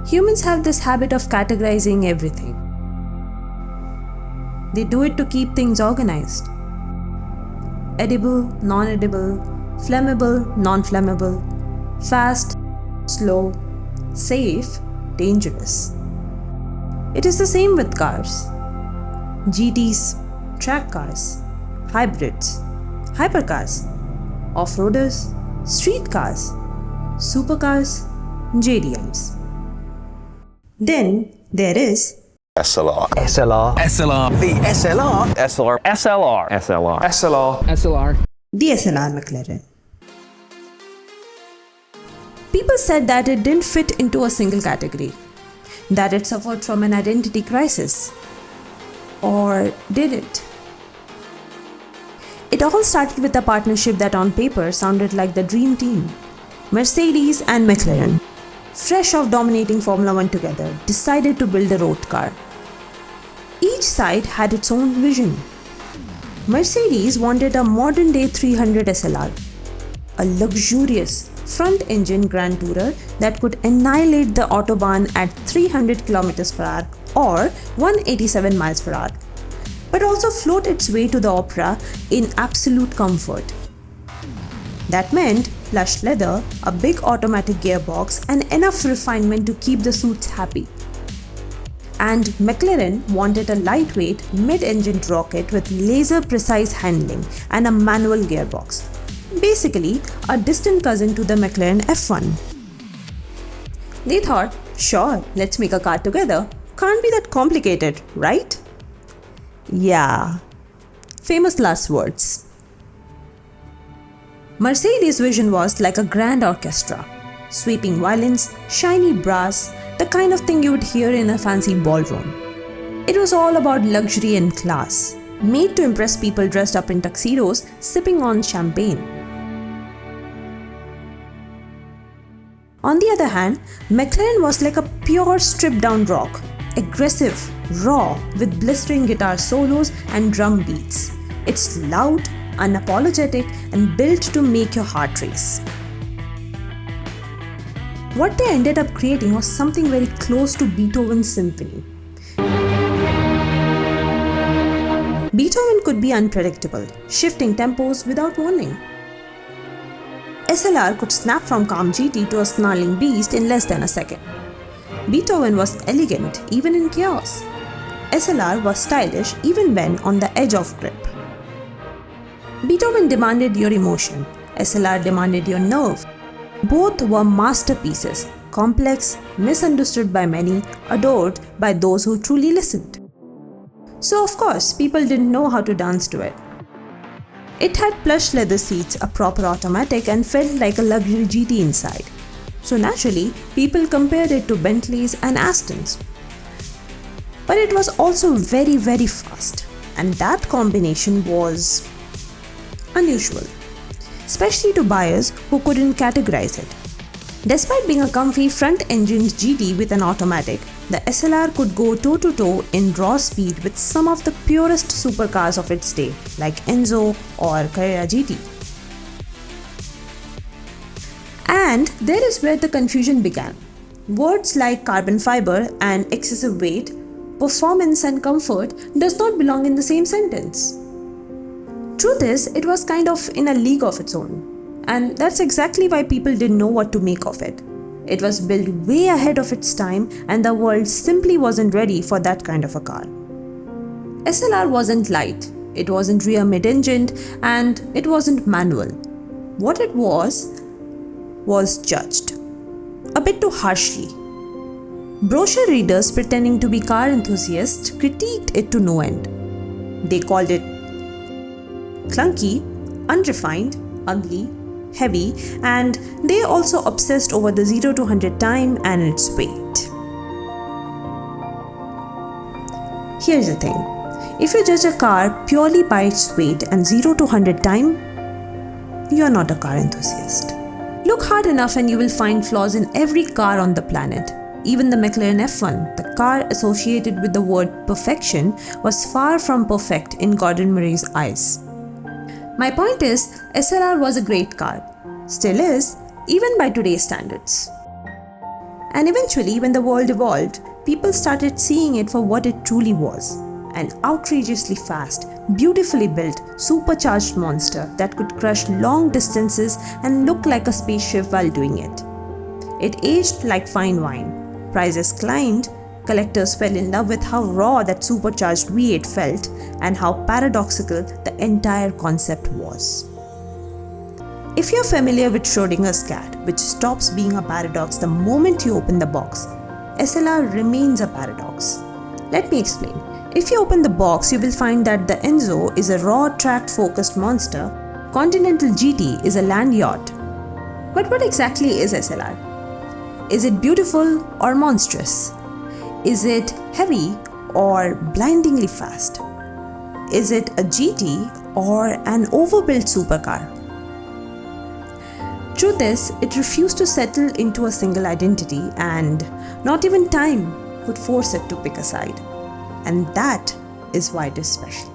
Humans have this habit of categorizing everything. They do it to keep things organized. Edible, non-edible, flammable, non-flammable, fast, slow, safe, dangerous. It is the same with cars. GTs, track cars, hybrids, hypercars, off-roaders, street cars, supercars, JDMs. Then there is SLR. SLR. SLR. The SLR. SLR. SLR. SLR. SLR. SLR. the SLR Mclaren. People said that it didn't fit into a single category, that it suffered from an identity crisis. Or did it? It all started with a partnership that on paper sounded like the dream team. Mercedes and McLaren, fresh off dominating Formula 1 together, decided to build a road car. Each side had its own vision. Mercedes wanted a modern-day 300 SLR, a luxurious front-engine Grand Tourer that could annihilate the Autobahn at 300 km per hour or 187 miles per hour, but also float its way to the opera in absolute comfort. That meant plush leather, a big automatic gearbox, and enough refinement to keep the suits happy. And McLaren wanted a lightweight, mid-engined rocket with laser-precise handling and a manual gearbox. Basically, a distant cousin to the McLaren F1. They thought, sure, let's make a car together. Can't be that complicated, right? Yeah. Famous last words. Mercedes' vision was like a grand orchestra. Sweeping violins, shiny brass, the kind of thing you would hear in a fancy ballroom. It was all about luxury and class, made to impress people dressed up in tuxedos, sipping on champagne. On the other hand, McLaren was like a pure stripped-down rock, aggressive, raw, with blistering guitar solos and drum beats. It's loud, unapologetic, and built to make your heart race. What they ended up creating was something very close to Beethoven's symphony. Beethoven could be unpredictable, shifting tempos without warning. SLR could snap from calm GT to a snarling beast in less than a second. Beethoven was elegant even in chaos. SLR was stylish even when on the edge of grip. Beethoven demanded your emotion, SLR demanded your nerve. Both were masterpieces, complex, misunderstood by many, adored by those who truly listened. So of course, people didn't know how to dance to it. It had plush leather seats, a proper automatic, and felt like a luxury GT inside. So naturally, people compared it to Bentleys and Astons. But it was also very, very fast, and that combination was unusual, especially to buyers who couldn't categorize it. Despite being a comfy front-engined GT with an automatic, the SLR could go toe-to-toe in raw speed with some of the purest supercars of its day, like Enzo or Carrera GT. And there is where the confusion began. Words like carbon fiber and excessive weight, performance and comfort does not belong in the same sentence. Truth is, it was kind of in a league of its own. And that's exactly why people didn't know what to make of it. It was built way ahead of its time and the world simply wasn't ready for that kind of a car. SLR wasn't light, it wasn't rear mid-engined, and it wasn't manual. What it was judged. A bit too harshly. Brochure readers pretending to be car enthusiasts critiqued it to no end. They called it clunky, unrefined, ugly, heavy, and they also obsessed over the 0 to 100 time and its weight. Here's the thing. If you judge a car purely by its weight and 0 to 100 time, you're not a car enthusiast. Look hard enough and you will find flaws in every car on the planet. Even the McLaren F1, the car associated with the word perfection, was far from perfect in Gordon Murray's eyes. My point is, SLR was a great car, still is, even by today's standards. And eventually, when the world evolved, people started seeing it for what it truly was: an outrageously fast, beautifully built, supercharged monster that could crush long distances and look like a spaceship while doing it. It aged like fine wine. Prices climbed, collectors fell in love with how raw that supercharged V8 felt and how paradoxical the entire concept was. If you're familiar with Schrodinger's cat, which stops being a paradox the moment you open the box, SLR remains a paradox. Let me explain. If you open the box, you will find that the Enzo is a raw track-focused monster, Continental GT is a land yacht. But what exactly is SLR? Is it beautiful or monstrous? Is it heavy or blindingly fast? Is it a GT or an overbuilt supercar? Truth is, it refused to settle into a single identity, and not even time could force it to pick a side. And that is why it is special.